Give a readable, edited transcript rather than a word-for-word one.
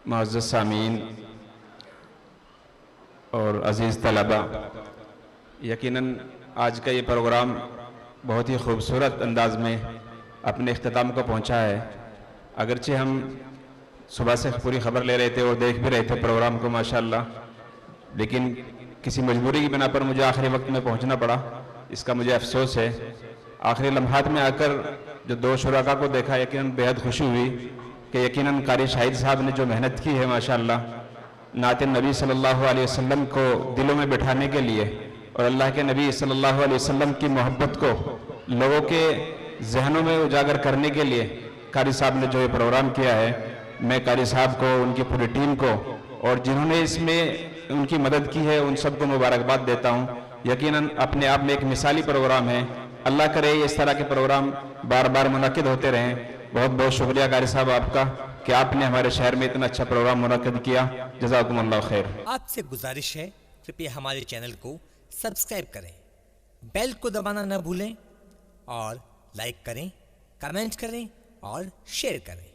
معزز سامعین اور عزیز طلبہ، یقیناً آج کا یہ پروگرام بہت ہی خوبصورت انداز میں اپنے اختتام کو پہنچا ہے۔ اگرچہ ہم صبح سے پوری خبر لے رہے تھے اور دیکھ بھی رہے تھے پروگرام کو ماشاءاللہ، لیکن کسی مجبوری کی بنا پر مجھے آخری وقت میں پہنچنا پڑا، اس کا مجھے افسوس ہے۔ آخری لمحات میں آ کر جو دو شرکاء کو دیکھا، یقیناً بہت خوشی ہوئی کہ یقیناً قاری شاہد صاحب نے جو محنت کی ہے ماشاءاللہ نعت نبی صلی اللہ علیہ وسلم کو دلوں میں بٹھانے کے لیے اور اللہ کے نبی صلی اللہ علیہ وسلم کی محبت کو لوگوں کے ذہنوں میں اجاگر کرنے کے لیے قاری صاحب نے جو یہ پروگرام کیا ہے، میں قاری صاحب کو، ان کی پوری ٹیم کو اور جنہوں نے اس میں ان کی مدد کی ہے ان سب کو مبارکباد دیتا ہوں۔ یقیناً اپنے آپ میں ایک مثالی پروگرام ہے، اللہ کرے اس طرح کے پروگرام بار بار منعقد ہوتے رہیں۔ بہت بہت شکریہ قاری صاحب آپ کا کہ آپ نے ہمارے شہر میں اتنا اچھا پروگرام منعقد کیا، جزاکم اللہ خیر۔ آپ سے گزارش ہے کرپیا ہمارے چینل کو سبسکرائب کریں، بیل کو دبانا نہ بھولیں اور لائک کریں، کمنٹ کریں اور شیئر کریں۔